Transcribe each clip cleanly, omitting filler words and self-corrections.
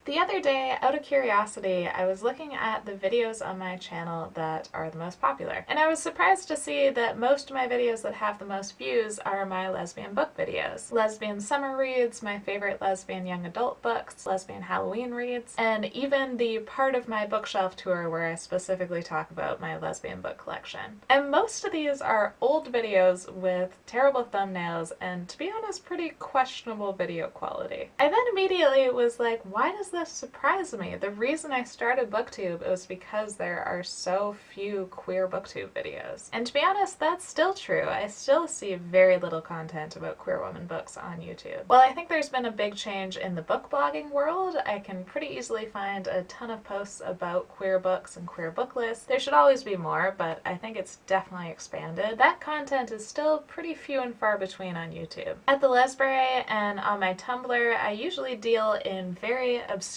The other day, out of curiosity, I was looking at the videos on my channel that are the most popular, and I was surprised to see that most of my videos that have the most views are my lesbian book videos. Lesbian summer reads, my favorite lesbian young adult books, lesbian Halloween reads, and even the part of my bookshelf tour where I specifically talk about my lesbian book collection. And most of these are old videos with terrible thumbnails and, to be honest, pretty questionable video quality. I then immediately was like, why does this surprise me? The reason I started BookTube was because there are so few queer BookTube videos. And to be honest, that's still true. I still see very little content about queer women books on YouTube. While I think there's been a big change in the book blogging world, I can pretty easily find a ton of posts about queer books and queer book lists. There should always be more, but I think it's definitely expanded. That content is still pretty few and far between on YouTube. At the Lesbian and on my Tumblr, I usually deal in very obscure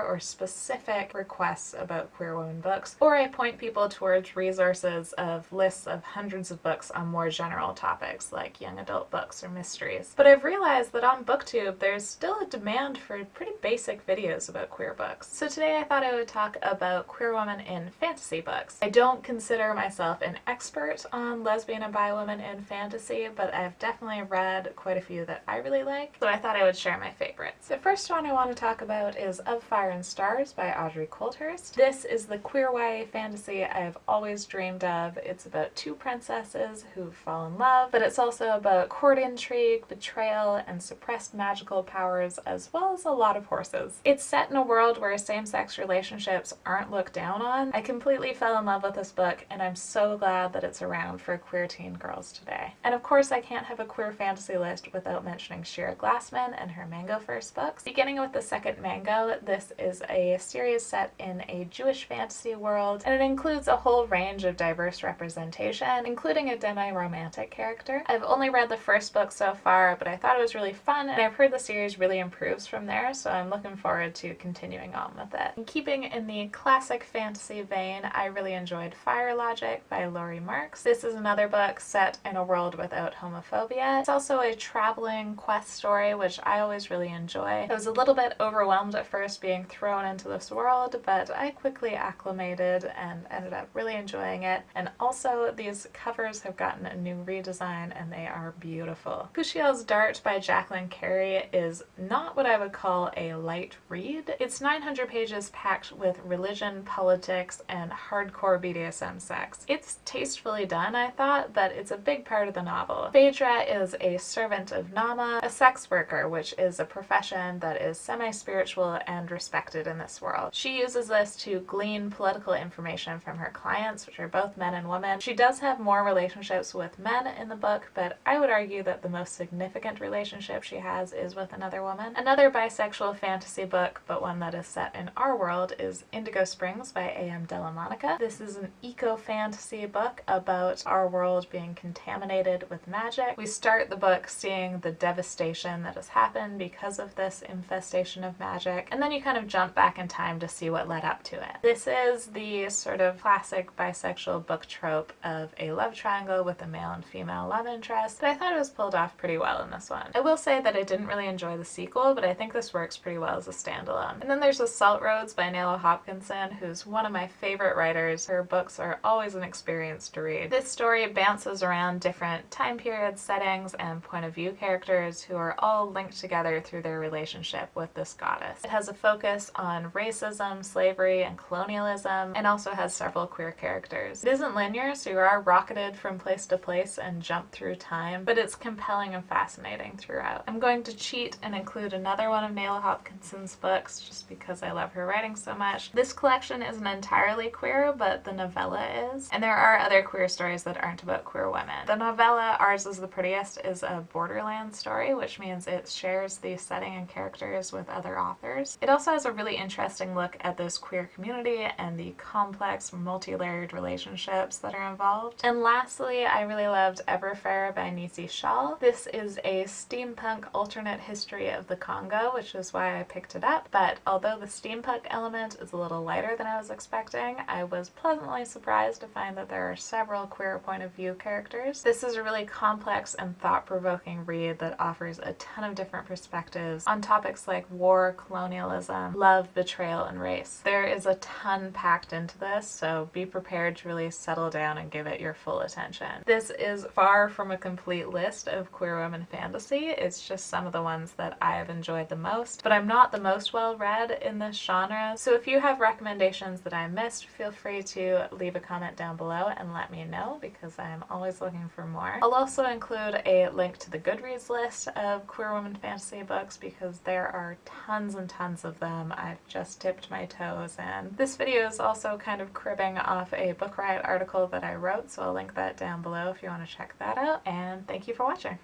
or specific requests about queer women books, or I point people towards resources of lists of hundreds of books on more general topics like young adult books or mysteries. But I've realized that on BookTube there's still a demand for pretty basic videos about queer books. So today I thought I would talk about queer women in fantasy books. I don't consider myself an expert on lesbian and bi women in fantasy, but I've definitely read quite a few that I really like, so I thought I would share my favorites. The first one I want to talk about is Of Fire and Stars by Audrey Coulter. This is the queer YA fantasy I've always dreamed of. It's about two princesses who fall in love, but it's also about court intrigue, betrayal, and suppressed magical powers, as well as a lot of horses. It's set in a world where same-sex relationships aren't looked down on. I completely fell in love with this book, and I'm so glad that it's around for queer teen girls today. And of course, I can't have a queer fantasy list without mentioning Shira Glassman and her Mango First books. Beginning with the second Mango, this is a series set in a Jewish fantasy world, and it includes a whole range of diverse representation, including a demi-romantic character. I've only read the first book so far, but I thought it was really fun, and I've heard the series really improves from there, so I'm looking forward to continuing on with it. And keeping in the classic fantasy vein, I really enjoyed Fire Logic by Laurie Marx. This is another book set in a world without homophobia. It's also a traveling quest story, which I always really enjoy. I was a little bit overwhelmed at first being thrown into this world, but I quickly acclimated and ended up really enjoying it. And also, these covers have gotten a new redesign and they are beautiful. Kushiel's Dart by Jacqueline Carey is not what I would call a light read. It's 900 pages packed with religion, politics, and hardcore BDSM sex. It's tastefully done, I thought, but it's a big part of the novel. Phaedra is a servant of Nama, a sex worker, which is a profession that is semi-spiritual and respected in this world. She uses this to glean political information from her clients, which are both men and women. She does have more relationships with men in the book, but I would argue that the most significant relationship she has is with another woman. Another bisexual fantasy book, but one that is set in our world, is Indigo Springs by A.M. Della Monica. This is an eco-fantasy book about our world being contaminated with magic. We start the book seeing the devastation that has happened because of this infestation of magic, and then you kind of jump back in time to see what led up to it. This is the sort of classic bisexual book trope of a love triangle with a male and female love interest, but I thought it was pulled off pretty well in this one. I will say that I didn't really enjoy the sequel, but I think this works pretty well as a standalone. And then there's Assault Roads by Nayla Hopkinson, who's one of my favorite writers. Her books are always an experience to read. This story bounces around different time periods, settings, and point of view characters who are all linked together through their relationship with this goddess. It has a focus on racism, slavery, and colonialism, and also has several queer characters. It isn't linear, so you are rocketed from place to place and jump through time, but it's compelling and fascinating throughout. I'm going to cheat and include another one of Nayla Hopkinson's books just because I love her writing so much. This collection isn't entirely queer, but the novella is, and there are other queer stories that aren't about queer women. The novella, Ours is the Prettiest, is a borderland story, which means it shares the setting and characters with other authors. It also has a really interesting look at this queer community and the complex, multi-layered relationships that are involved. And lastly, I really loved Everfair by Nisi Shal. This is a steampunk alternate history of the Congo, which is why I picked it up, but although the steampunk element is a little lighter than I was expecting, I was pleasantly surprised to find that there are several queer point of view characters. This is a really complex and thought-provoking read that offers a ton of different perspectives on topics like war, colonialism, colonialism, love, betrayal, and race. There is a ton packed into this, so be prepared to really settle down and give it your full attention. This is far from a complete list of queer women fantasy. It's just some of the ones that I have enjoyed the most, but I'm not the most well read in this genre, so if you have recommendations that I missed, feel free to leave a comment down below and let me know, because I'm always looking for more. I'll also include a link to the Goodreads list of queer women fantasy books, because there are tons and tons of them. I've just dipped my toes in. This video is also kind of cribbing off a Book Riot article that I wrote, so I'll link that down below if you want to check that out, and thank you for watching.